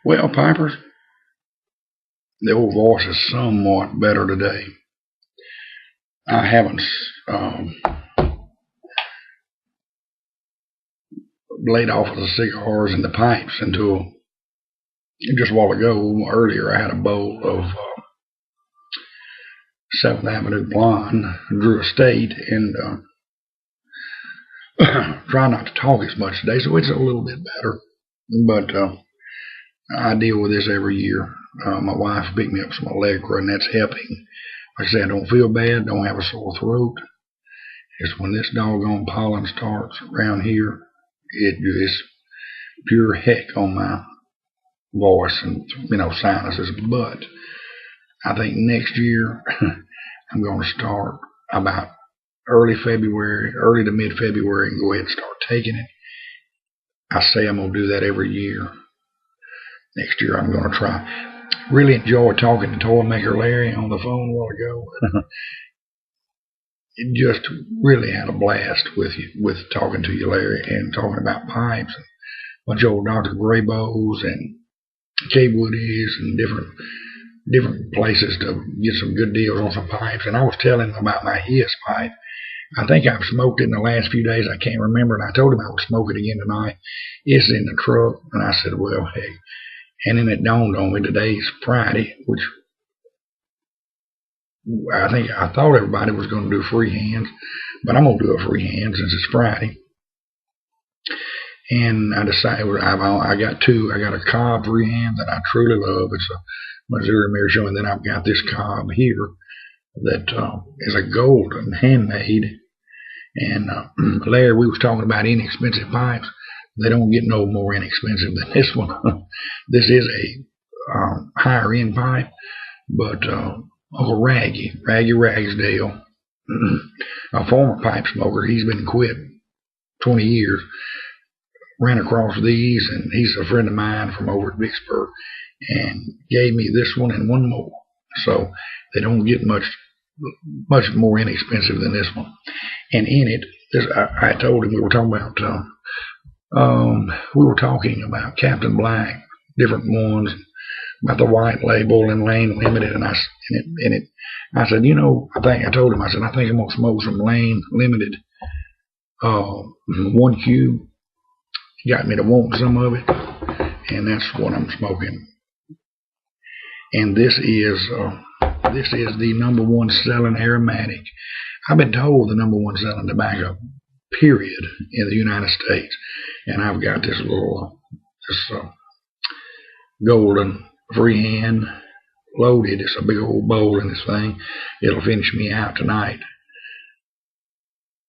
Well, Pipers, the old voice is somewhat better today. I haven't laid off of the cigars and the pipes until just a while ago. Earlier, I had a bowl of 7th Avenue Blonde, Drew Estate, and try not to talk as much today, so it's a little bit better. But I deal with this every year. My wife picked me up some Allegra, and that's helping. Like I said, I don't feel bad, don't have a sore throat. It's when this doggone pollen starts around here, it just pure heck on my voice and sinuses. But I think next year I'm going to start about early to mid-February, and go ahead and start taking it. I say I'm going to do that every year. Next year I'm going to try. Really enjoyed talking to Toy Maker Larry on the phone a while ago. It just really had a blast with talking to you, Larry, and talking about pipes and a bunch of old Dr. Graybows and Cape Woodies and different places to get some good deals on some pipes. And I was telling him about my Hiss pipe. I think I've smoked it in the last few days. I can't remember. And I told him I would smoke it again tonight. It's in the truck. And I said, well, hey. And then it dawned on me, today's Friday, which I thought everybody was going to do freehands, but I'm going to do a freehand since it's Friday. And I decided I got two. I got a Cobb freehand that I truly love. It's a Missouri Meerschaum, and then I've got this Cobb here that is a golden handmade. And Larry, we was talking about inexpensive pipes. They don't get no more inexpensive than this one. This is a higher end pipe, but Uncle Raggy Ragsdale, a former pipe smoker, he's been quit 20 years, ran across these, and he's a friend of mine from over at Vicksburg, and gave me this one and one more. So they don't get much more inexpensive than this one. And in it, I told him we were talking about Captain Black, different ones, about the white label and Lane Limited, and I said, I told him, I think I'm gonna smoke some Lane Limited 1Q. He got me to want some of it, and that's what I'm smoking. And this is the #1 selling aromatic. I've been told the #1 selling tobacco, period, in the United States. And I've got this little, golden freehand loaded. It's a big old bowl in this thing. It'll finish me out tonight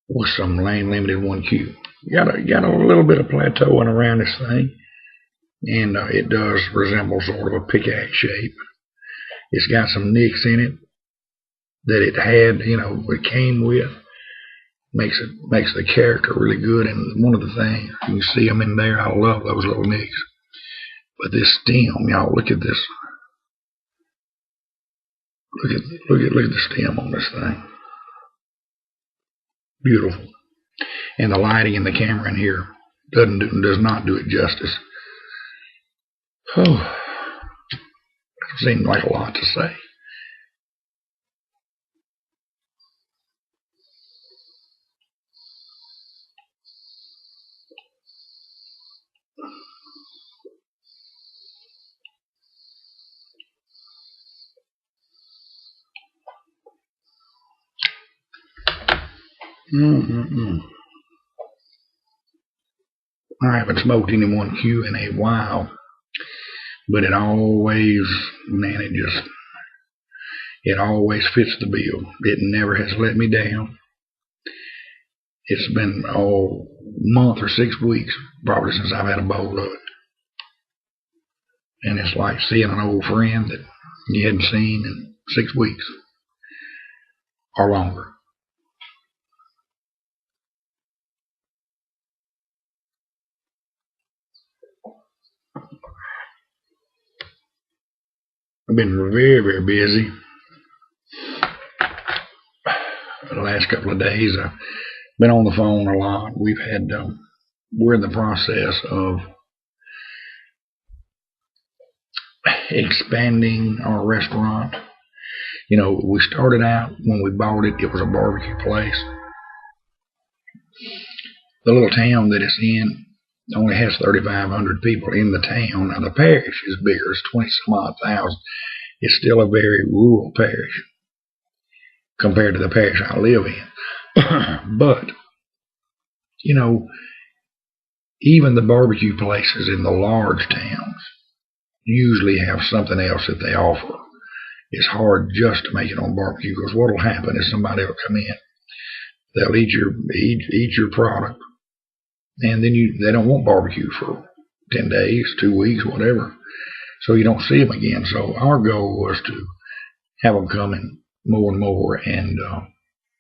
with some Lane Limited 1Q. Got a little bit of plateauing around this thing, and it does resemble sort of a pickaxe shape. It's got some nicks in it that it had, it came with. Makes the character really good. And one of the things, you can see them in there. I love those little nicks. But this stem, y'all, look at this. Look at the stem on this thing. Beautiful. And the lighting in the camera in here does not do it justice. Oh, it seemed like a lot to say. I haven't smoked any 1Q in a while, but it always fits the bill. It never has let me down. It's been a month or 6 weeks probably since I've had a bowl of it, and it's like seeing an old friend that you hadn't seen in 6 weeks or longer. I've been very, very busy the last couple of days. I've been on the phone a lot. We're in the process of expanding our restaurant. You know, we started out when we bought it, it was a barbecue place. The little town that it's in only has 3,500 people in the town. Now, the parish is bigger, it's 20 some odd thousand. It's still a very rural parish compared to the parish I live in. But, you know, even the barbecue places in the large towns usually have something else that they offer. It's hard just to make it on barbecue, because what will happen is somebody will come in, they'll eat your product, and then they don't want barbecue for 10 days, 2 weeks, whatever. So you don't see them again. So our goal was to have them coming more and more, and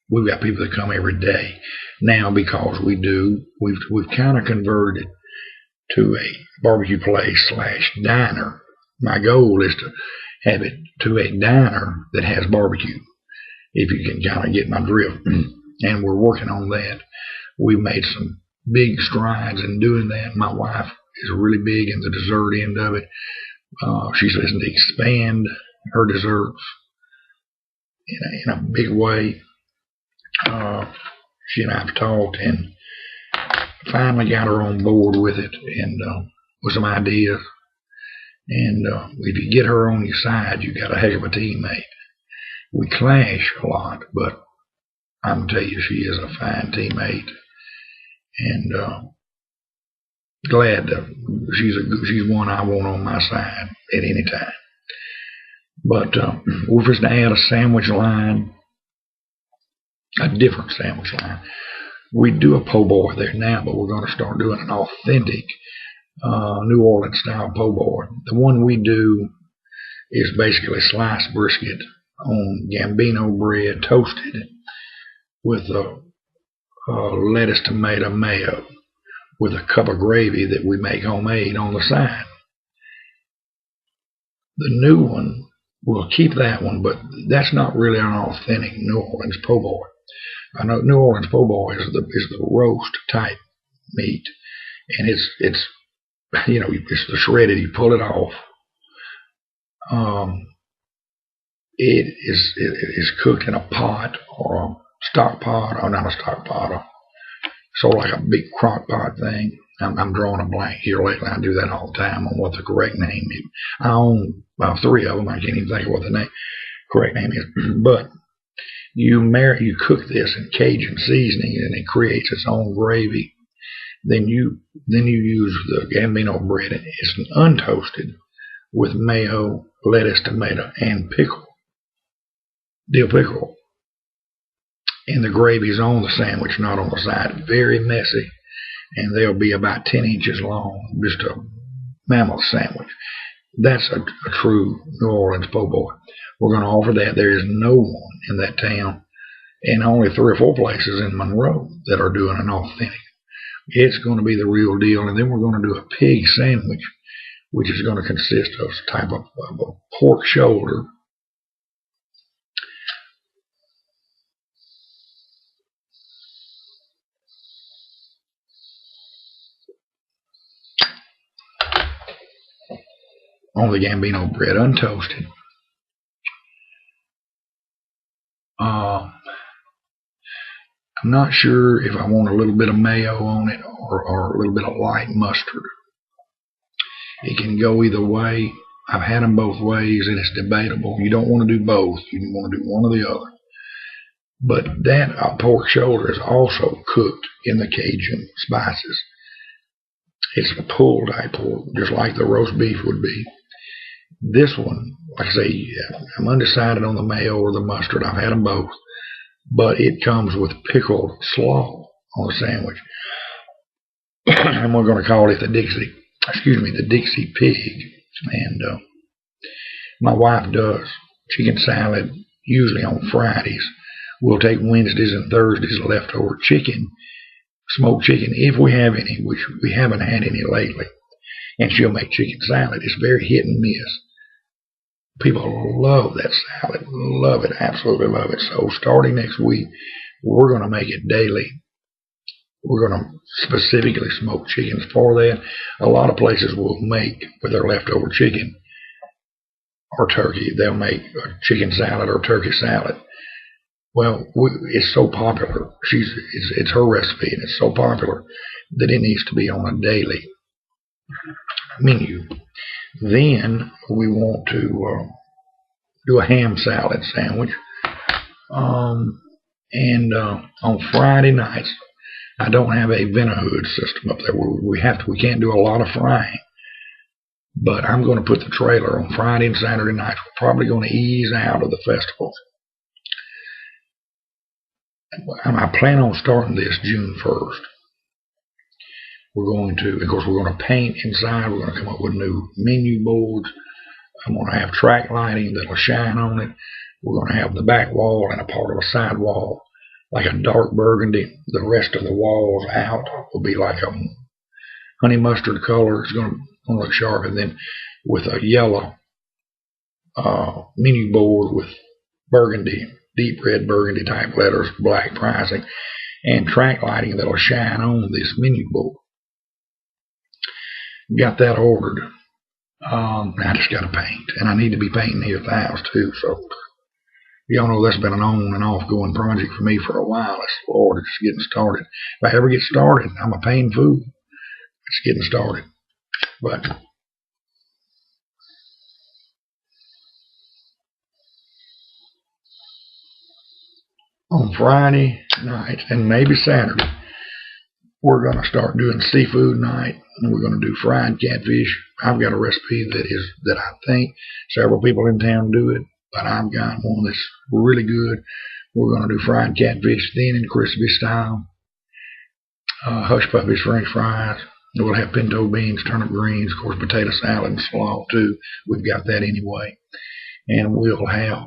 we've got people that come every day now, because we've kind of converted to a barbecue place / diner. My goal is to have it to a diner that has barbecue, if you can kind of get my drift. And we're working on that. We've made some big strides in doing that. My wife is really big in the dessert end of it. She's looking to expand her desserts in a big way. She and I have talked and finally got her on board with it, and with some ideas. And if you get her on your side, you got a heck of a teammate. We clash a lot, but I'm gonna tell you, she is a fine teammate, and glad that she's one I want on my side at any time. But we're just to add a sandwich line, a different sandwich line. We do a po' boy there now, but we're going to start doing an authentic New Orleans style po' boy. The one we do is basically sliced brisket on Gambino bread, toasted with lettuce, tomato, mayo, with a cup of gravy that we make homemade on the side. The new one, we'll keep that one, but that's not really an authentic New Orleans po' boy. I know New Orleans po' boy is the roast type meat, and it's you know, it's the shredded. You pull it off. It is cooked in a pot, or a stock pot, or not a stock pot, sort of like a big crock pot thing. I'm drawing a blank here lately. I do that all the time on what the correct name is. I own about 3 of them. I can't even think of what the correct name is. But you cook this in Cajun seasoning, and it creates its own gravy. Then you use the Gambino bread. It's untoasted with mayo, lettuce, tomato, and pickle, dill pickle. And the gravy's on the sandwich, not on the side. Very messy, and they'll be about 10 inches long, just a mammoth sandwich. That's a true New Orleans po' boy. We're going to offer that. There is no one in that town, and only 3 or 4 places in Monroe that are doing an authentic. It's going to be the real deal. And then we're going to do a pig sandwich, which is going to consist of a type of a pork shoulder, on the Gambino bread, untoasted. I'm not sure if I want a little bit of mayo on it, or a little bit of light mustard. It can go either way. I've had them both ways, and it's debatable. You don't want to do both. You want to do one or the other. But that pork shoulder is also cooked in the Cajun spices. It's a pulled type pork, just like the roast beef would be. This one, like I say, I'm undecided on the mayo or the mustard. I've had them both. But it comes with pickled slaw on the sandwich. And we're going to call it the Dixie pig. And my wife does chicken salad usually on Fridays. We'll take Wednesdays and Thursdays leftover chicken, smoked chicken, if we have any, which we haven't had any lately. And she'll make chicken salad. It's very hit and miss. People love that salad, love it, absolutely love it. So starting next week, we're going to make it daily. We're going to specifically smoke chickens for that. A lot of places will make with their leftover chicken or turkey. They'll make a chicken salad or turkey salad. Well, it's so popular. It's her recipe, and it's so popular that it needs to be on a daily menu. Then we want to do a ham salad sandwich. And on Friday nights, I don't have a Vinahood system up there. We can't do a lot of frying. But I'm going to put the trailer on Friday and Saturday nights. We're probably going to ease out of the festivals. I plan on starting this June 1st. We're going to, of course, we're going to paint inside. We're going to come up with new menu boards. I'm going to have track lighting that'll shine on it. We're going to have the back wall and a part of a side wall like a dark burgundy. The rest of the walls out will be like a honey mustard color. It's going to look sharp. And then with a yellow menu board with burgundy, deep red burgundy type letters, black pricing, and track lighting that'll shine on this menu board. Got that ordered. I just got to paint, and I need to be painting here at the house too. So y'all know that's been an on and off going project for me for a while. Lord, it's getting started. If I ever get started, I'm a pain fool. It's getting started. But on Friday night and maybe Saturday, we're going to start doing seafood night, and we're going to do fried catfish. I've got a recipe that I think several people in town do it, but I've got one that's really good. We're going to do fried catfish, thin and crispy style, hush puppies, French fries. We'll have pinto beans, turnip greens, of course, potato salad and slaw too. We've got that anyway. And we'll have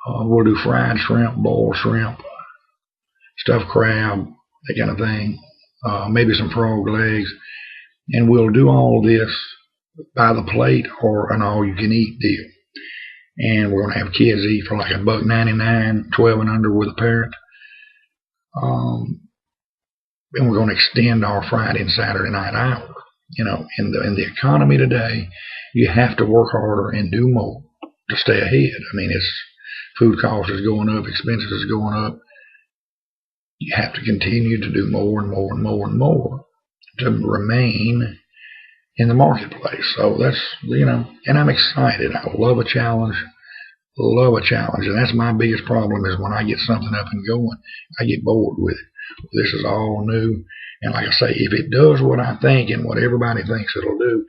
we'll do fried shrimp, boiled shrimp, stuffed crab, that kind of thing. Maybe some frog legs. And we'll do all of this by the plate or an all-you-can-eat deal. And we're going to have kids eat for like $1.99, 12 and under with a parent. And we're going to extend our Friday and Saturday night hour. You know, in the economy today, you have to work harder and do more to stay ahead. I mean, food cost is going up, expenses is going up. You have to continue to do more and more and more and more to remain in the marketplace. So that's, you know, and I'm excited. I love a challenge. And that's my biggest problem is when I get something up and going, I get bored with it. This is all new. And like I say, if it does what I think and what everybody thinks it'll do,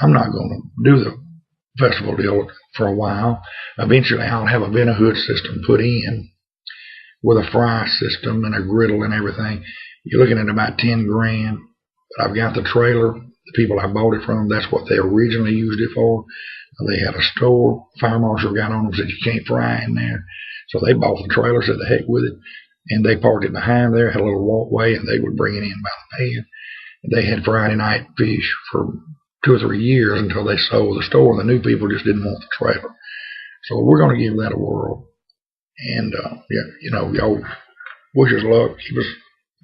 I'm not going to do the festival deal for a while. Eventually, I'll have a Vinahood system put in with a fry system and a griddle and everything. You're looking at about 10 grand. But I've got the trailer. The people I bought it from, that's what they originally used it for. They had a store. Fire marshal got on them, said you can't fry in there. So they bought the trailer, said the heck with it. And they parked it behind there, had a little walkway, and they would bring it in by the pan. They had Friday night fish for 2 or 3 years until they sold the store. The new people just didn't want the trailer. So we're going to give that a whirl. And, yeah, you know, y'all wish us luck. Keep us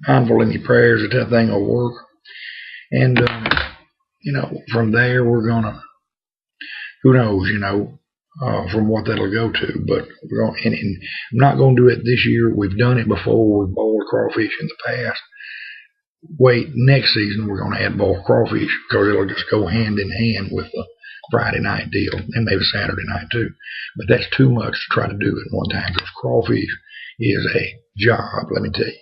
mindful in your prayers that thing will work. And, you know, from there we're going to, who knows, you know, from what that'll go to. But we're going, and I'm not going to do it this year. We've done it before. We've boiled crawfish in the past. Wait, next season we're going to add boiled crawfish because it'll just go hand in hand with the Friday night deal and maybe Saturday night too. But that's too much to try to do at one time because crawfish is a job, let me tell you.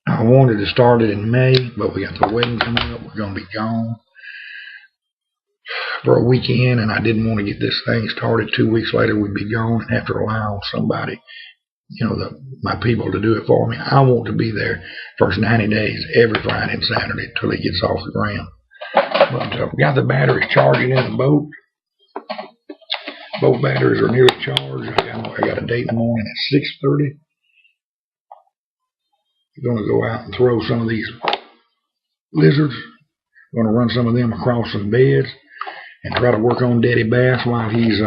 I wanted to start it in May, but we got the wedding coming up. We're going to be gone for a weekend, and I didn't want to get this thing started. 2 weeks later, we'd be gone and have to rely on somebody, you know, my people to do it for me. I want to be there first 90 days, every Friday and Saturday until it gets off the ground. But we got the batteries charging in the boat. Both batteries are nearly charged. I got a date in the morning at 6:30. We're going to go out and throw some of these lizards. We're going to run some of them across some beds and try to work on Daddy Bass while he's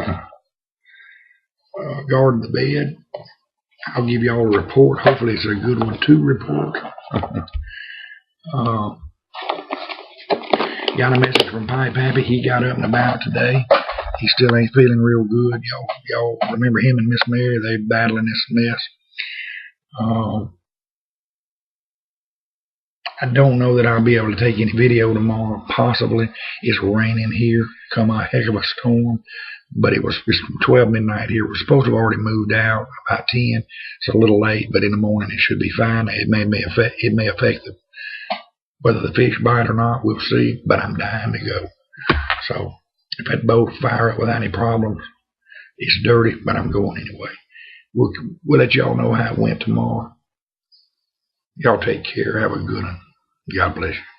guarding the bed. I'll give y'all a report. Hopefully it's a good one to report. Got a message from Pipe Happy. He got up and about today. He still ain't feeling real good. Y'all remember him and Miss Mary? They battling this mess. I don't know that I'll be able to take any video tomorrow. Possibly. It's raining here. Come a heck of a storm. But it's 12 midnight here. We're supposed to have already moved out about 10. It's a little late, but in the morning it should be fine. It may affect whether the fish bite or not. We'll see. But I'm dying to go. So if that boat fire up without any problems, it's dirty, but I'm going anyway. We'll let y'all know how it went tomorrow. Y'all take care. Have a good one. God bless you.